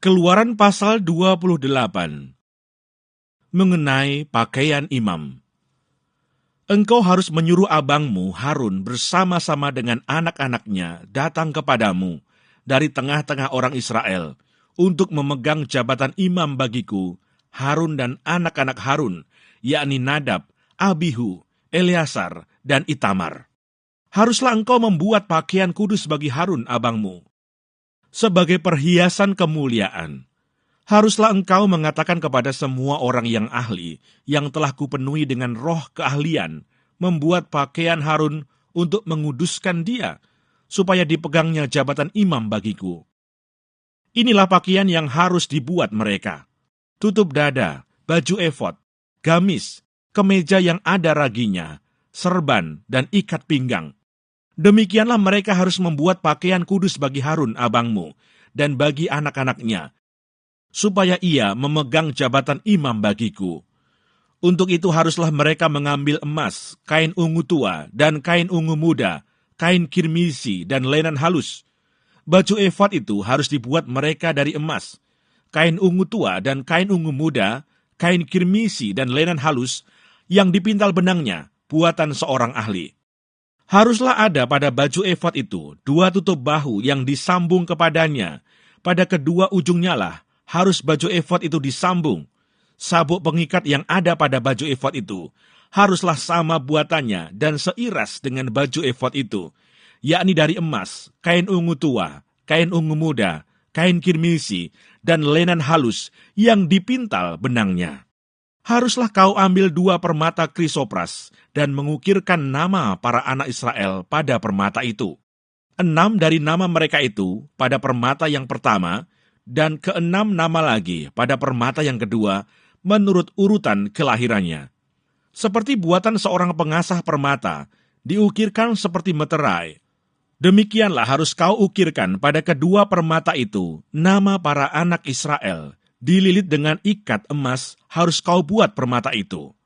Keluaran pasal 28 mengenai pakaian imam. Engkau harus menyuruh abangmu Harun bersama-sama dengan anak-anaknya datang kepadamu dari tengah-tengah orang Israel untuk memegang jabatan imam bagiku, Harun dan anak-anak Harun, yakni Nadab, Abihu, Eleazar, dan Itamar. Haruslah engkau membuat pakaian kudus bagi Harun abangmu sebagai perhiasan kemuliaan. Haruslah engkau mengatakan kepada semua orang yang ahli, yang telah kupenuhi dengan roh keahlian, membuat pakaian Harun untuk menguduskan dia, supaya dipegangnya jabatan imam bagiku. Inilah pakaian yang harus dibuat mereka: tutup dada, baju efod, gamis, kemeja yang ada raginya, serban, dan ikat pinggang. Demikianlah mereka harus membuat pakaian kudus bagi Harun abangmu dan bagi anak-anaknya, supaya ia memegang jabatan imam bagiku. Untuk itu haruslah mereka mengambil emas, kain ungu tua, dan kain ungu muda, kain kirmisi, dan lenan halus. Baju efod itu harus dibuat mereka dari emas, kain ungu tua, dan kain ungu muda, kain kirmisi, dan lenan halus, yang dipintal benangnya, buatan seorang ahli. Haruslah ada pada baju efod itu 2 tutup bahu yang disambung kepadanya. Pada kedua ujungnya lah harus baju efod itu disambung. Sabuk pengikat yang ada pada baju efod itu haruslah sama buatannya dan seiras dengan baju efod itu, yakni dari emas, kain ungu tua, kain ungu muda, kain kirmisi, dan lenan halus yang dipintal benangnya. Haruslah kau ambil 2 permata krisopras dan mengukirkan nama para anak Israel pada permata itu. 6 dari nama mereka itu pada permata yang pertama, dan ke-6 nama lagi pada permata yang kedua, menurut urutan kelahirannya. Seperti buatan seorang pengasah permata, diukirkan seperti meterai. Demikianlah harus kau ukirkan pada kedua permata itu nama para anak Israel. Dililit dengan ikat emas harus kau buat permata itu.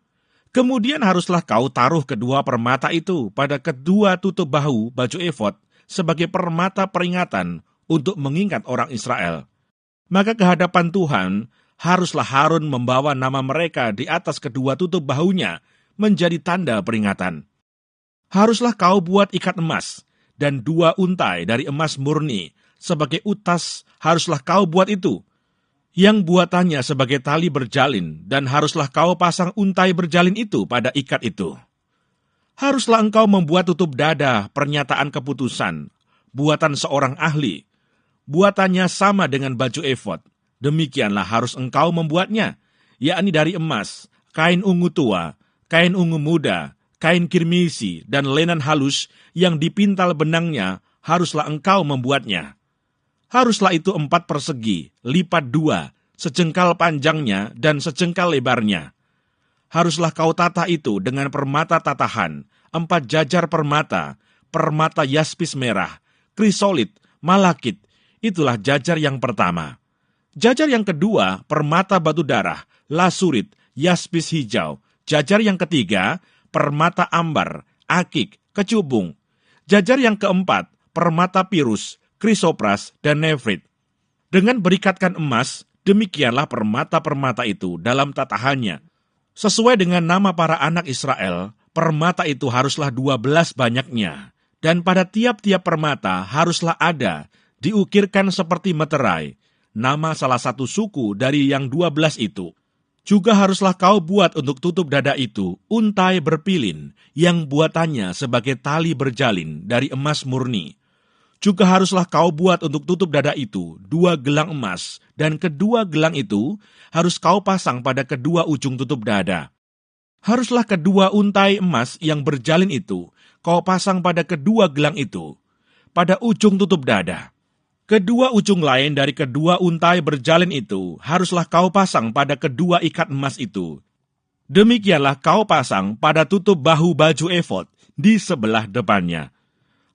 Kemudian haruslah kau taruh kedua permata itu pada kedua tutup bahu baju efod sebagai permata peringatan untuk mengingat orang Israel. Maka kehadapan Tuhan haruslah Harun membawa nama mereka di atas kedua tutup bahunya menjadi tanda peringatan. Haruslah kau buat ikat emas dan 2 untai dari emas murni sebagai utas haruslah kau buat itu, yang buatannya sebagai tali berjalin, dan haruslah kau pasang untai berjalin itu pada ikat itu. Haruslah engkau membuat tutup dada pernyataan keputusan, buatan seorang ahli. Buatannya sama dengan baju efod. Demikianlah harus engkau membuatnya, yakni dari emas, kain ungu tua, kain ungu muda, kain kirmisi, dan lenan halus yang dipintal benangnya, haruslah engkau membuatnya. Haruslah itu 4 persegi, lipat 2, sejengkal panjangnya dan sejengkal lebarnya. Haruslah kau tata itu dengan permata tatahan, 4 jajar permata, permata yaspis merah, krisolit, malakit, itulah jajar yang pertama. Jajar yang kedua, permata batu darah, lasurit, yaspis hijau. Jajar yang ketiga, permata ambar, akik, kecubung. Jajar yang keempat, permata pirus, krisopras, dan nefrit. Dengan berikatkan emas, demikianlah permata-permata itu dalam tatahannya. Sesuai dengan nama para anak Israel, permata itu haruslah 12 banyaknya, dan pada tiap-tiap permata haruslah ada, diukirkan seperti meterai, nama salah satu suku dari yang 12 itu. Juga haruslah kau buat untuk tutup dada itu untai berpilin, yang buatannya sebagai tali berjalin dari emas murni. Juga haruslah kau buat untuk tutup dada itu 2 gelang emas, dan kedua gelang itu harus kau pasang pada kedua ujung tutup dada. Haruslah kedua untai emas yang berjalin itu kau pasang pada kedua gelang itu, pada ujung tutup dada. Kedua ujung lain dari kedua untai berjalin itu haruslah kau pasang pada kedua ikat emas itu. Demikianlah kau pasang pada tutup bahu baju efod di sebelah depannya.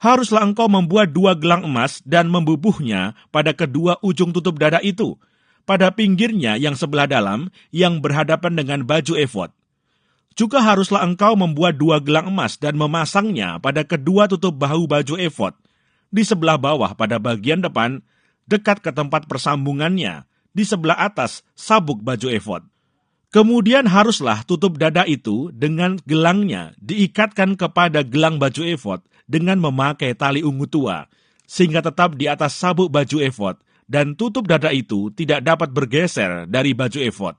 Haruslah engkau membuat 2 gelang emas dan membubuhnya pada kedua ujung tutup dada itu, pada pinggirnya yang sebelah dalam, yang berhadapan dengan baju efod. Juga haruslah engkau membuat 2 gelang emas dan memasangnya pada kedua tutup bahu baju efod, di sebelah bawah pada bagian depan, dekat ke tempat persambungannya, di sebelah atas sabuk baju efod. Kemudian haruslah tutup dada itu dengan gelangnya diikatkan kepada gelang baju efod dengan memakai tali ungu tua, sehingga tetap di atas sabuk baju efod, dan tutup dada itu tidak dapat bergeser dari baju efod.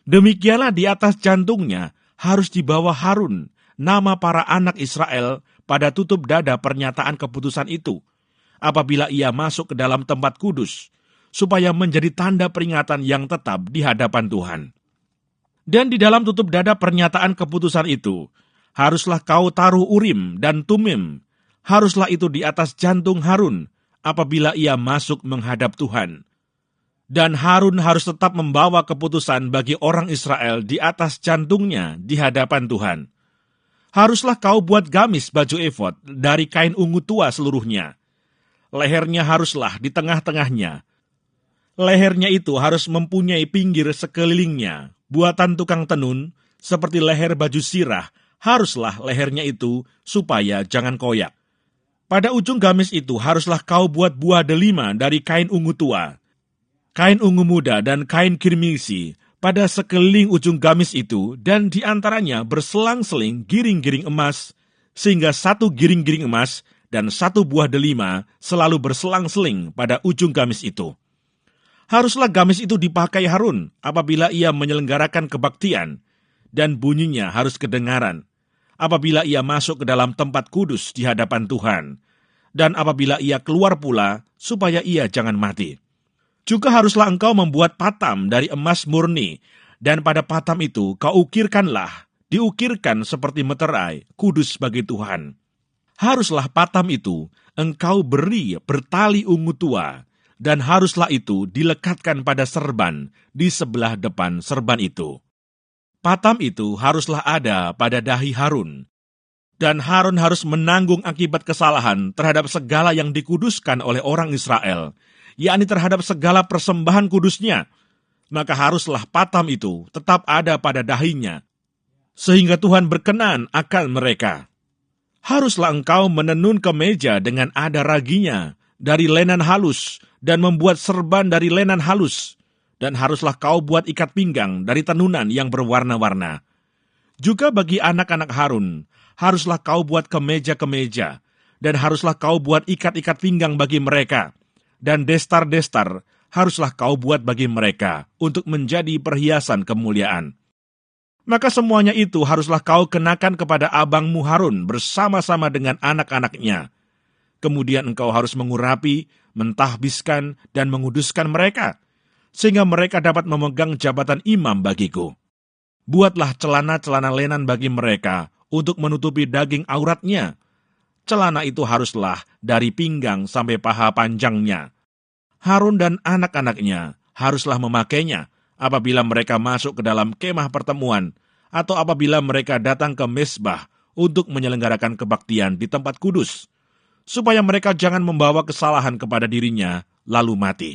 Demikianlah di atas jantungnya harus dibawa Harun nama para anak Israel pada tutup dada pernyataan keputusan itu, apabila ia masuk ke dalam tempat kudus, supaya menjadi tanda peringatan yang tetap di hadapan Tuhan. Dan di dalam tutup dada pernyataan keputusan itu, haruslah kau taruh Urim dan Tumim, haruslah itu di atas jantung Harun, apabila ia masuk menghadap Tuhan. Dan Harun harus tetap membawa keputusan bagi orang Israel di atas jantungnya di hadapan Tuhan. Haruslah kau buat gamis baju efod dari kain ungu tua seluruhnya. Lehernya haruslah di tengah-tengahnya. Lehernya itu harus mempunyai pinggir sekelilingnya, buatan tukang tenun, seperti leher baju sirah, haruslah lehernya itu, supaya jangan koyak. Pada ujung gamis itu haruslah kau buat buah delima dari kain ungu tua, kain ungu muda dan kain kirmisi, pada sekeliling ujung gamis itu, dan di antaranya berselang-seling giring-giring emas, sehingga satu giring-giring emas dan satu buah delima selalu berselang-seling pada ujung gamis itu. Haruslah gamis itu dipakai Harun apabila ia menyelenggarakan kebaktian, dan bunyinya harus kedengaran apabila ia masuk ke dalam tempat kudus di hadapan Tuhan, dan apabila ia keluar pula supaya ia jangan mati. Juga haruslah engkau membuat patam dari emas murni, dan pada patam itu kau diukirkan seperti meterai, kudus bagi Tuhan. Haruslah patam itu engkau beri bertali ungu tua, dan haruslah itu dilekatkan pada serban di sebelah depan serban itu. Patam itu haruslah ada pada dahi Harun, dan Harun harus menanggung akibat kesalahan terhadap segala yang dikuduskan oleh orang Israel, yakni terhadap segala persembahan kudusnya. Maka haruslah patam itu tetap ada pada dahinya, sehingga Tuhan berkenan akan mereka. Haruslah engkau menenun kemeja dengan ada raginya dari lenan halus, dan membuat serban dari lenan halus, dan haruslah kau buat ikat pinggang dari tenunan yang berwarna-warna. Juga bagi anak-anak Harun, haruslah kau buat kemeja-kemeja, dan haruslah kau buat ikat-ikat pinggang bagi mereka, dan destar-destar haruslah kau buat bagi mereka untuk menjadi perhiasan kemuliaan. Maka semuanya itu haruslah kau kenakan kepada abangmu Harun bersama-sama dengan anak-anaknya. Kemudian engkau harus mengurapi, mentahbiskan, dan menguduskan mereka, sehingga mereka dapat memegang jabatan imam bagiku. Buatlah celana-celana lenan bagi mereka untuk menutupi daging auratnya. Celana itu haruslah dari pinggang sampai paha panjangnya. Harun dan anak-anaknya haruslah memakainya apabila mereka masuk ke dalam kemah pertemuan, atau apabila mereka datang ke mezbah untuk menyelenggarakan kebaktian di tempat kudus, supaya mereka jangan membawa kesalahan kepada dirinya, lalu mati.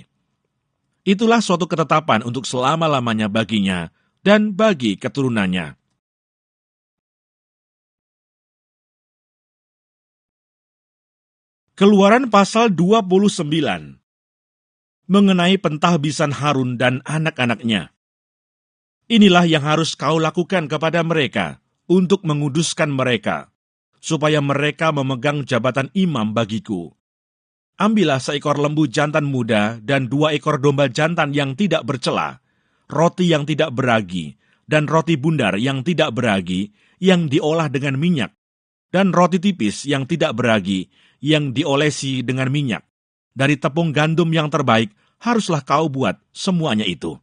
Itulah suatu ketetapan untuk selama-lamanya baginya dan bagi keturunannya. Keluaran pasal 29 mengenai pentahbisan Harun dan anak-anaknya. Inilah yang harus kau lakukan kepada mereka untuk menguduskan mereka, supaya mereka memegang jabatan imam bagiku. Ambillah seekor lembu jantan muda dan 2 ekor domba jantan yang tidak bercela, roti yang tidak beragi, dan roti bundar yang tidak beragi, yang diolah dengan minyak, dan roti tipis yang tidak beragi, yang diolesi dengan minyak. Dari tepung gandum yang terbaik, haruslah kau buat semuanya itu.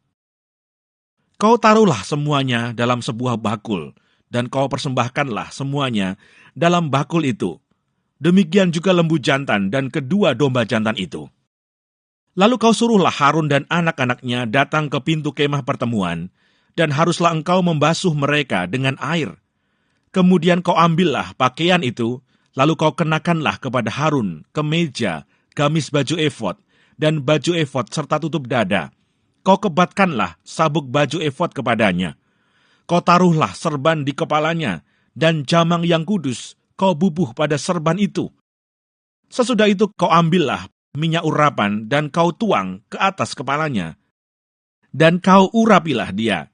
Kau taruhlah semuanya dalam sebuah bakul, dan kau persembahkanlah semuanya dalam bakul itu. Demikian juga lembu jantan dan kedua domba jantan itu. Lalu kau suruhlah Harun dan anak-anaknya datang ke pintu kemah pertemuan, dan haruslah engkau membasuh mereka dengan air. Kemudian kau ambillah pakaian itu, lalu kau kenakanlah kepada Harun kemeja, gamis baju efod, dan baju efod serta tutup dada. Kau kebatkanlah sabuk baju efod kepadanya. Kau taruhlah serban di kepalanya, dan jamang yang kudus kau bubuh pada serban itu. Sesudah itu kau ambillah minyak urapan dan kau tuang ke atas kepalanya. Dan kau urapilah dia.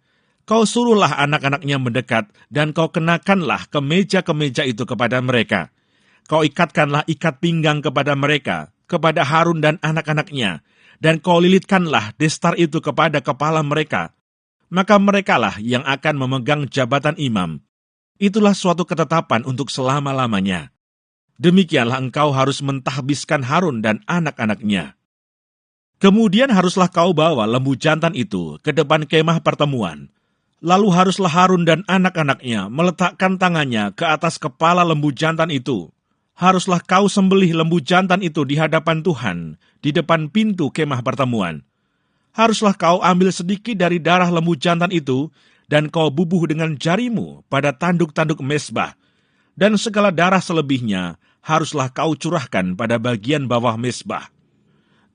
Kau suruhlah anak-anaknya mendekat, dan kau kenakanlah kemeja-kemeja itu kepada mereka. Kau ikatkanlah ikat pinggang kepada mereka, kepada Harun dan anak-anaknya, dan kau lilitkanlah destar itu kepada kepala mereka. Maka merekalah yang akan memegang jabatan imam. Itulah suatu ketetapan untuk selama-lamanya. Demikianlah engkau harus mentahbiskan Harun dan anak-anaknya. Kemudian haruslah kau bawa lembu jantan itu ke depan kemah pertemuan. Lalu haruslah Harun dan anak-anaknya meletakkan tangannya ke atas kepala lembu jantan itu. Haruslah kau sembelih lembu jantan itu di hadapan Tuhan, di depan pintu kemah pertemuan. Haruslah kau ambil sedikit dari darah lembu jantan itu, dan kau bubuh dengan jarimu pada tanduk-tanduk mezbah. Dan segala darah selebihnya haruslah kau curahkan pada bagian bawah mezbah.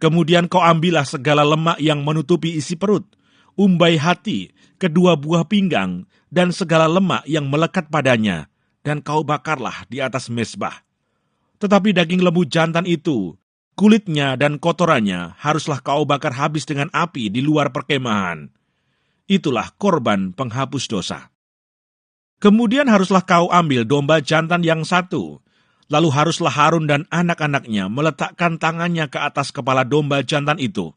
Kemudian kau ambillah segala lemak yang menutupi isi perut, umbai hati, kedua buah pinggang, dan segala lemak yang melekat padanya, dan kau bakarlah di atas mezbah. Tetapi daging lembu jantan itu, kulitnya dan kotorannya haruslah kau bakar habis dengan api di luar perkemahan. Itulah korban penghapus dosa. Kemudian haruslah kau ambil domba jantan yang satu, lalu haruslah Harun dan anak-anaknya meletakkan tangannya ke atas kepala domba jantan itu.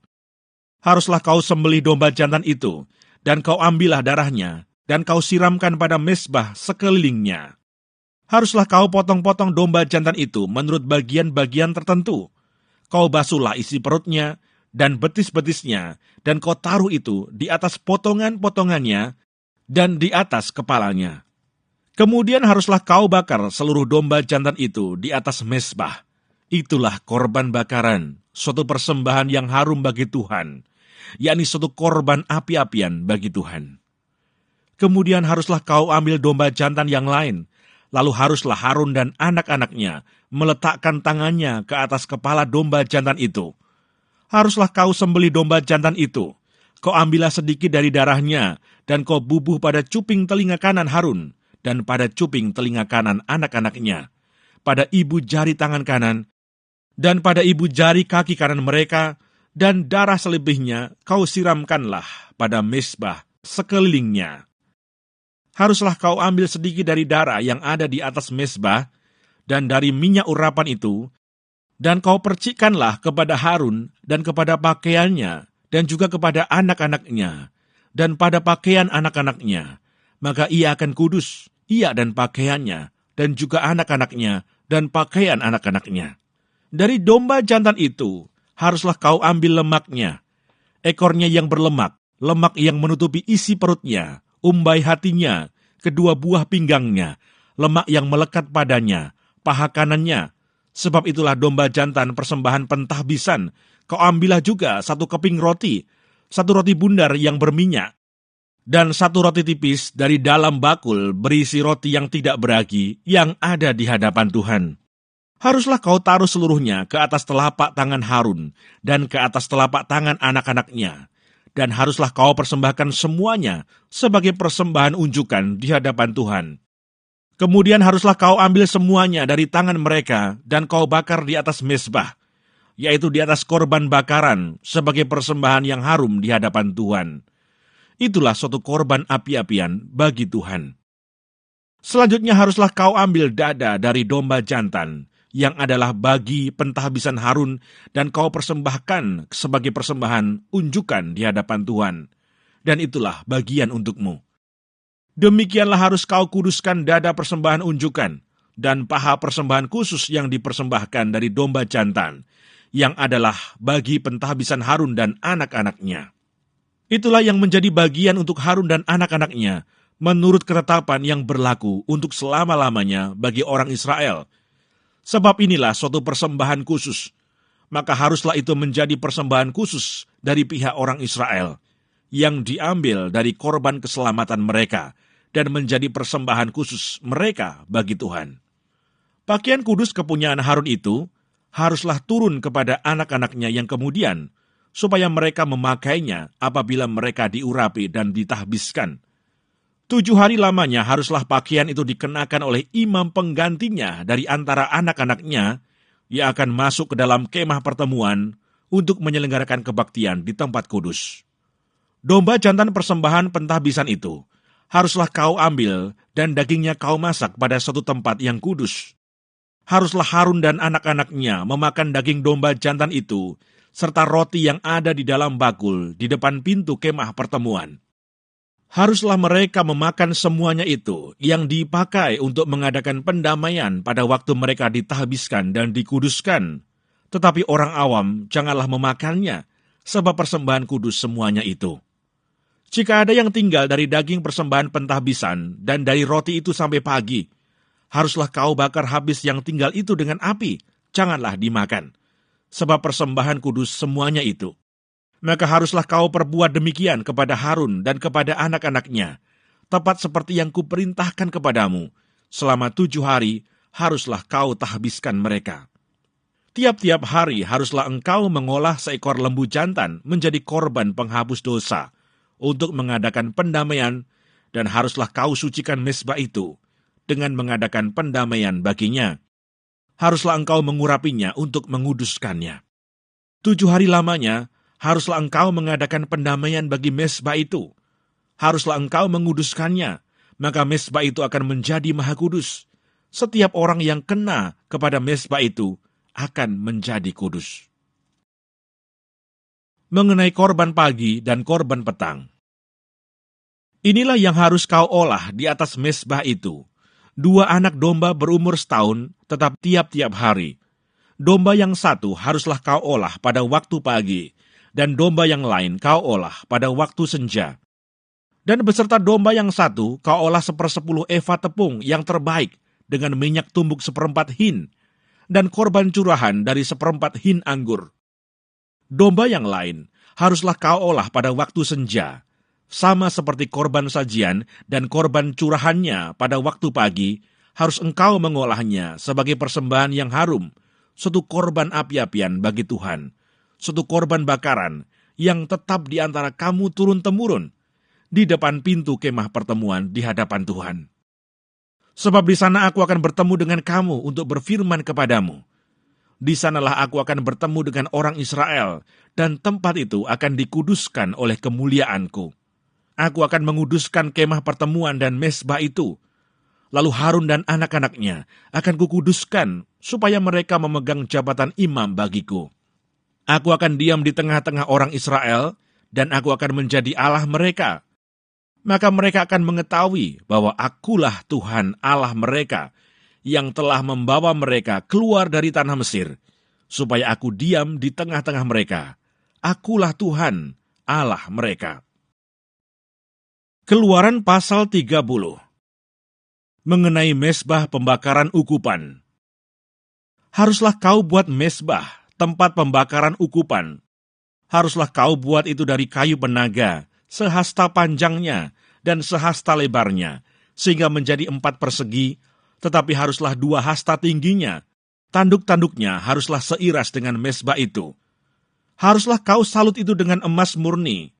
Haruslah kau sembelih domba jantan itu, dan kau ambillah darahnya, dan kau siramkan pada mezbah sekelilingnya. Haruslah kau potong-potong domba jantan itu menurut bagian-bagian tertentu. Kau basuhlah isi perutnya, dan betis-betisnya, dan kau taruh itu di atas potongan-potongannya, dan di atas kepalanya. Kemudian haruslah kau bakar seluruh domba jantan itu di atas mezbah. Itulah korban bakaran, suatu persembahan yang harum bagi Tuhan, yakni suatu korban api-apian bagi Tuhan. Kemudian haruslah kau ambil domba jantan yang lain, lalu haruslah Harun dan anak-anaknya meletakkan tangannya ke atas kepala domba jantan itu. Haruslah kau sembelih domba jantan itu, kau ambillah sedikit dari darahnya, dan kau bubuh pada cuping telinga kanan Harun, dan pada cuping telinga kanan anak-anaknya, pada ibu jari tangan kanan, dan pada ibu jari kaki kanan mereka, dan darah selebihnya kau siramkanlah pada mezbah sekelilingnya. Haruslah kau ambil sedikit dari darah yang ada di atas mezbah, dan dari minyak urapan itu, dan kau percikkanlah kepada Harun dan kepada pakaiannya, dan juga kepada anak-anaknya, dan pada pakaian anak-anaknya. Maka ia akan kudus, ia dan pakaiannya, dan juga anak-anaknya, dan pakaian anak-anaknya. Dari domba jantan itu, haruslah kau ambil lemaknya, ekornya yang berlemak, lemak yang menutupi isi perutnya, umbai hatinya, kedua buah pinggangnya, lemak yang melekat padanya, paha kanannya. Sebab itulah domba jantan persembahan pentahbisan. Kau ambillah juga satu keping roti, satu roti bundar yang berminyak, dan satu roti tipis dari dalam bakul berisi roti yang tidak beragi yang ada di hadapan Tuhan. Haruslah kau taruh seluruhnya ke atas telapak tangan Harun dan ke atas telapak tangan anak-anaknya. Dan haruslah kau persembahkan semuanya sebagai persembahan unjukan di hadapan Tuhan. Kemudian haruslah kau ambil semuanya dari tangan mereka dan kau bakar di atas mezbah, yaitu di atas korban bakaran sebagai persembahan yang harum di hadapan Tuhan. Itulah suatu korban api-apian bagi Tuhan. Selanjutnya haruslah kau ambil dada dari domba jantan, yang adalah bagi pentahbisan Harun, dan kau persembahkan sebagai persembahan unjukan di hadapan Tuhan. Dan itulah bagian untukmu. Demikianlah harus kau kuduskan dada persembahan unjukan, dan paha persembahan khusus yang dipersembahkan dari domba jantan, yang adalah bagi pentahbisan Harun dan anak-anaknya. Itulah yang menjadi bagian untuk Harun dan anak-anaknya, menurut ketetapan yang berlaku untuk selama-lamanya bagi orang Israel. Sebab inilah suatu persembahan khusus, maka haruslah itu menjadi persembahan khusus dari pihak orang Israel, yang diambil dari korban keselamatan mereka, dan menjadi persembahan khusus mereka bagi Tuhan. Pakaian kudus kepunyaan Harun itu haruslah turun kepada anak-anaknya yang kemudian, supaya mereka memakainya apabila mereka diurapi dan ditahbiskan. 7 hari lamanya haruslah pakaian itu dikenakan oleh imam penggantinya dari antara anak-anaknya, yang akan masuk ke dalam kemah pertemuan untuk menyelenggarakan kebaktian di tempat kudus. Domba jantan persembahan pentahbisan itu haruslah kau ambil dan dagingnya kau masak pada suatu tempat yang kudus. Haruslah Harun dan anak-anaknya memakan daging domba jantan itu, serta roti yang ada di dalam bakul di depan pintu kemah pertemuan. Haruslah mereka memakan semuanya itu yang dipakai untuk mengadakan pendamaian pada waktu mereka ditahbiskan dan dikuduskan. Tetapi orang awam janganlah memakannya, sebab persembahan kudus semuanya itu. Jika ada yang tinggal dari daging persembahan pentahbisan dan dari roti itu sampai pagi, haruslah kau bakar habis yang tinggal itu dengan api, janganlah dimakan. Sebab persembahan kudus semuanya itu. Maka haruslah kau perbuat demikian kepada Harun dan kepada anak-anaknya, tepat seperti yang kuperintahkan kepadamu. Selama 7 hari haruslah kau tahbiskan mereka. Tiap-tiap hari haruslah engkau mengolah seekor lembu jantan menjadi korban penghapus dosa, untuk mengadakan pendamaian, dan haruslah kau sucikan mezbah itu, dengan mengadakan pendamaian baginya. Haruslah engkau mengurapinya untuk menguduskannya. 7 hari lamanya, haruslah engkau mengadakan pendamaian bagi mezbah itu. Haruslah engkau menguduskannya, maka mezbah itu akan menjadi maha kudus. Setiap orang yang kena kepada mezbah itu akan menjadi kudus. Mengenai korban pagi dan korban petang. Inilah yang harus kau olah di atas mezbah itu. 2 anak domba berumur setahun, tetap tiap-tiap hari. Domba yang satu haruslah kau olah pada waktu pagi, dan domba yang lain kau olah pada waktu senja. Dan beserta domba yang satu kau olah 1/10 eva tepung yang terbaik dengan minyak tumbuk 1/4 hin, dan korban curahan dari 1/4 hin anggur. Domba yang lain haruslah kau olah pada waktu senja, sama seperti korban sajian dan korban curahannya pada waktu pagi, harus engkau mengolahnya sebagai persembahan yang harum, suatu korban api-apian bagi Tuhan, suatu korban bakaran yang tetap di antara kamu turun-temurun, di depan pintu kemah pertemuan di hadapan Tuhan. Sebab di sana aku akan bertemu dengan kamu untuk berfirman kepadamu. Di sanalah aku akan bertemu dengan orang Israel, dan tempat itu akan dikuduskan oleh kemuliaanku. Aku akan menguduskan kemah pertemuan dan mezbah itu. Lalu Harun dan anak-anaknya akan kukuduskan, supaya mereka memegang jabatan imam bagiku. Aku akan diam di tengah-tengah orang Israel, dan aku akan menjadi Allah mereka. Maka mereka akan mengetahui bahwa akulah Tuhan Allah mereka, yang telah membawa mereka keluar dari tanah Mesir, supaya aku diam di tengah-tengah mereka. Akulah Tuhan, Allah mereka. Keluaran pasal 30. Mengenai mezbah pembakaran ukupan. Haruslah kau buat mezbah, tempat pembakaran ukupan. Haruslah kau buat itu dari kayu penaga, sehasta panjangnya dan sehasta lebarnya, sehingga menjadi 4 persegi, tetapi haruslah 2 hasta tingginya. Tanduk-tanduknya haruslah seiras dengan mezbah itu. Haruslah kau salut itu dengan emas murni.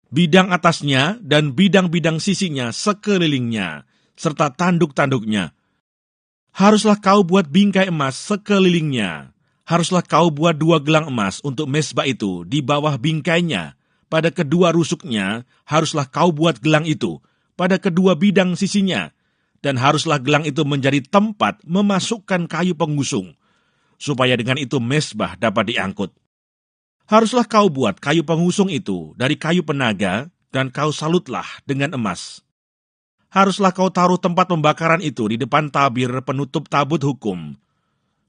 Bidang atasnya dan bidang-bidang sisinya sekelilingnya, serta tanduk-tanduknya. Haruslah kau buat bingkai emas sekelilingnya. Haruslah kau buat 2 gelang emas untuk mezbah itu di bawah bingkainya. Pada kedua rusuknya haruslah kau buat gelang itu, pada kedua bidang sisinya. Dan haruslah gelang itu menjadi tempat memasukkan kayu pengusung, supaya dengan itu mezbah dapat diangkut. Haruslah kau buat kayu pengusung itu dari kayu penaga, dan kau salutlah dengan emas. Haruslah kau taruh tempat pembakaran itu di depan tabir penutup tabut hukum,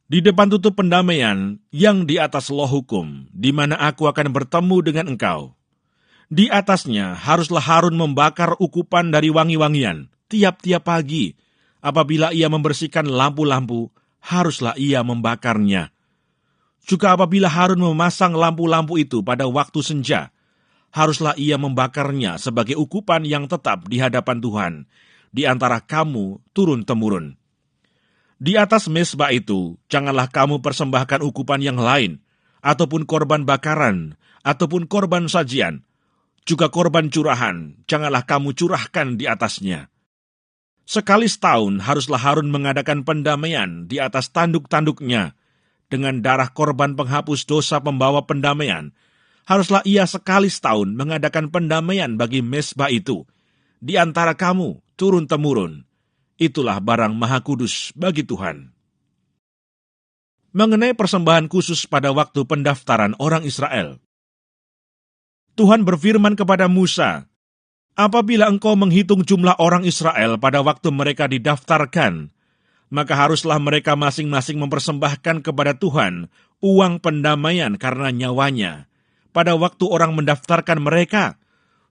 di depan tutup pendamaian yang di atas loh hukum, di mana aku akan bertemu dengan engkau. Di atasnya haruslah Harun membakar ukupan dari wangi-wangian, tiap-tiap pagi. Apabila ia membersihkan lampu-lampu, haruslah ia membakarnya. Juga apabila Harun memasang lampu-lampu itu pada waktu senja, haruslah ia membakarnya sebagai ukupan yang tetap di hadapan Tuhan, di antara kamu turun-temurun. Di atas mezbah itu, janganlah kamu persembahkan ukupan yang lain, ataupun korban bakaran, ataupun korban sajian. Juga korban curahan, janganlah kamu curahkan di atasnya. Sekali setahun haruslah Harun mengadakan pendamaian di atas tanduk-tanduknya, dengan darah korban penghapus dosa pembawa pendamaian, Haruslah ia sekali setahun mengadakan pendamaian bagi mezbah itu di antara kamu turun-temurun. Itulah barang maha kudus bagi Tuhan. Mengenai persembahan khusus pada waktu pendaftaran orang Israel, Tuhan berfirman kepada Musa, apabila engkau menghitung jumlah orang Israel pada waktu mereka didaftarkan, maka haruslah mereka masing-masing mempersembahkan kepada Tuhan uang pendamaian karena nyawanya pada waktu orang mendaftarkan mereka,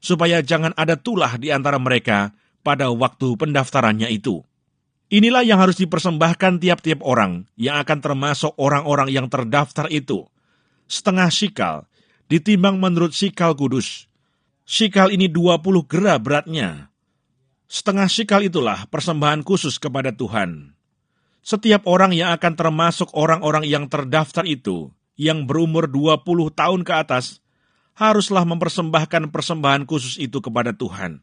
supaya jangan ada tulah di antara mereka pada waktu pendaftarannya itu. Inilah yang harus dipersembahkan tiap-tiap orang yang akan termasuk orang-orang yang terdaftar itu. Setengah sikal, ditimbang menurut sikal kudus. Sikal ini 20 gera beratnya. Setengah sikal itulah persembahan khusus kepada Tuhan. Setiap orang yang akan termasuk orang-orang yang terdaftar itu, yang berumur 20 tahun ke atas, haruslah mempersembahkan persembahan khusus itu kepada Tuhan.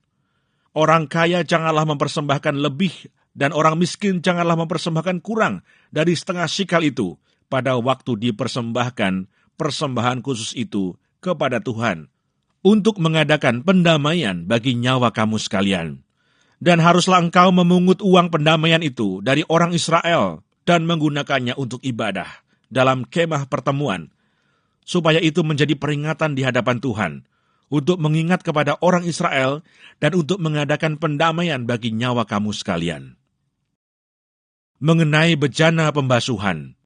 Orang kaya janganlah mempersembahkan lebih, dan orang miskin janganlah mempersembahkan kurang dari setengah sikal itu pada waktu dipersembahkan persembahan khusus itu kepada Tuhan, untuk mengadakan pendamaian bagi nyawa kamu sekalian. Dan haruslah engkau memungut uang pendamaian itu dari orang Israel dan menggunakannya untuk ibadah dalam kemah pertemuan, supaya itu menjadi peringatan di hadapan Tuhan, untuk mengingat kepada orang Israel dan untuk mengadakan pendamaian bagi nyawa kamu sekalian. Mengenai bejana pembasuhan,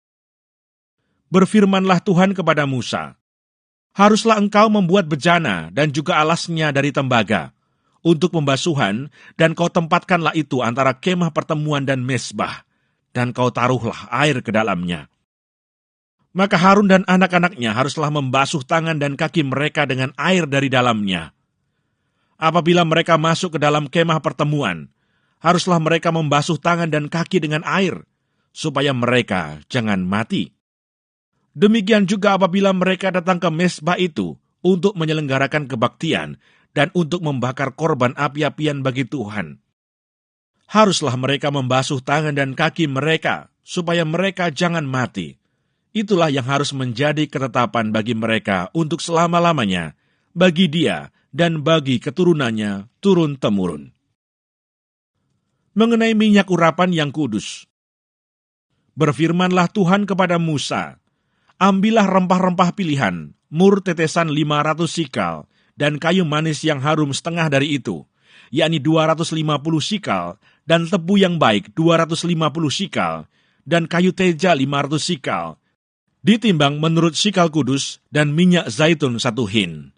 berfirmanlah Tuhan kepada Musa, haruslah engkau membuat bejana dan juga alasnya dari tembaga, untuk pembasuhan, dan kau tempatkanlah itu antara kemah pertemuan dan mezbah, dan kau taruhlah air ke dalamnya. Maka Harun dan anak-anaknya haruslah membasuh tangan dan kaki mereka dengan air dari dalamnya. Apabila mereka masuk ke dalam kemah pertemuan, haruslah mereka membasuh tangan dan kaki dengan air, supaya mereka jangan mati. Demikian juga apabila mereka datang ke mezbah itu untuk menyelenggarakan kebaktian dan untuk membakar korban api-apian bagi Tuhan. Haruslah mereka membasuh tangan dan kaki mereka, supaya mereka jangan mati. Itulah yang harus menjadi ketetapan bagi mereka untuk selama-lamanya, bagi dia dan bagi keturunannya turun-temurun. Mengenai minyak urapan yang kudus, berfirmanlah Tuhan kepada Musa, ambillah rempah-rempah pilihan, mur tetesan 500 sikal, dan kayu manis yang harum setengah dari itu, yakni 250 sikal, dan tebu yang baik 250 sikal, dan kayu teja 500 sikal, ditimbang menurut sikal kudus, dan minyak zaitun 1 hin.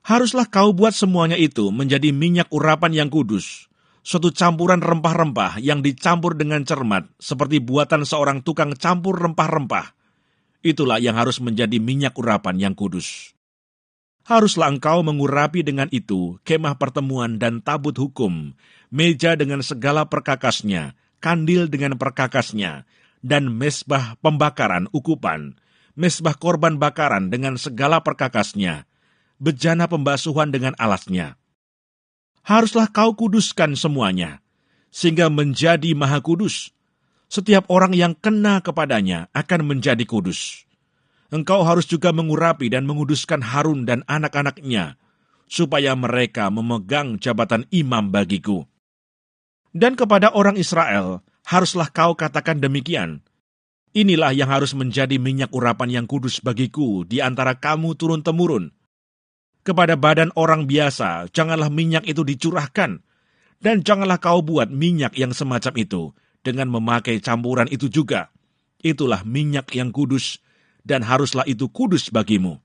Haruslah kau buat semuanya itu menjadi minyak urapan yang kudus, suatu campuran rempah-rempah yang dicampur dengan cermat, seperti buatan seorang tukang campur rempah-rempah. Itulah yang harus menjadi minyak urapan yang kudus. Haruslah engkau mengurapi dengan itu kemah pertemuan dan tabut hukum, meja dengan segala perkakasnya, kandil dengan perkakasnya, dan mezbah pembakaran ukupan, mezbah korban bakaran dengan segala perkakasnya, bejana pembasuhan dengan alasnya. Haruslah kau kuduskan semuanya, sehingga menjadi maha kudus. Setiap orang yang kena kepadanya akan menjadi kudus. Engkau harus juga mengurapi dan menguduskan Harun dan anak-anaknya, supaya mereka memegang jabatan imam bagiku. Dan kepada orang Israel, haruslah kau katakan demikian, inilah yang harus menjadi minyak urapan yang kudus bagiku di antara kamu turun-temurun. Kepada badan orang biasa, janganlah minyak itu dicurahkan, dan janganlah kau buat minyak yang semacam itu, dengan memakai campuran itu juga. Itulah minyak yang kudus, dan haruslah itu kudus bagimu.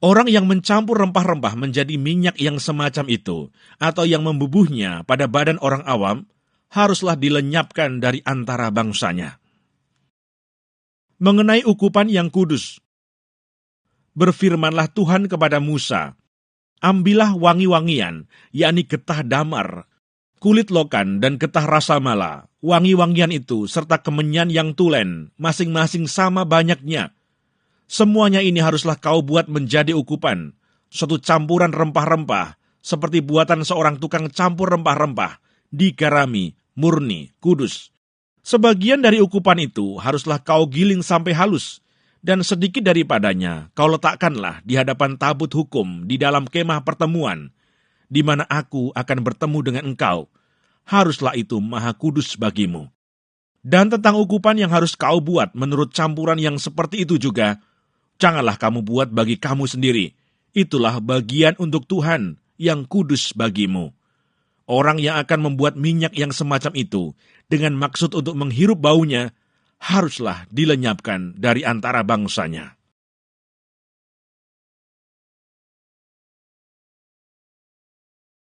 Orang yang mencampur rempah-rempah menjadi minyak yang semacam itu, atau yang membubuhnya pada badan orang awam, haruslah dilenyapkan dari antara bangsanya. Mengenai ukupan yang kudus, berfirmanlah Tuhan kepada Musa, ambillah wangi-wangian, yakni getah damar, kulit lokan dan getah rasa mala, wangi-wangian itu serta kemenyan yang tulen, masing-masing sama banyaknya. Semuanya ini haruslah kau buat menjadi ukupan, suatu campuran rempah-rempah, seperti buatan seorang tukang campur rempah-rempah, digarami, murni, kudus. Sebagian dari ukupan itu haruslah kau giling sampai halus, Dan sedikit daripadanya kau letakkanlah di hadapan tabut hukum di dalam kemah pertemuan, di mana aku akan bertemu dengan engkau. Haruslah itu maha kudus bagimu. Dan tentang ukupan yang harus kau buat menurut campuran yang seperti itu juga, janganlah kamu buat bagi kamu sendiri. Itulah bagian untuk Tuhan yang kudus bagimu. Orang yang akan membuat minyak yang semacam itu dengan maksud untuk menghirup baunya, haruslah dilenyapkan dari antara bangsanya.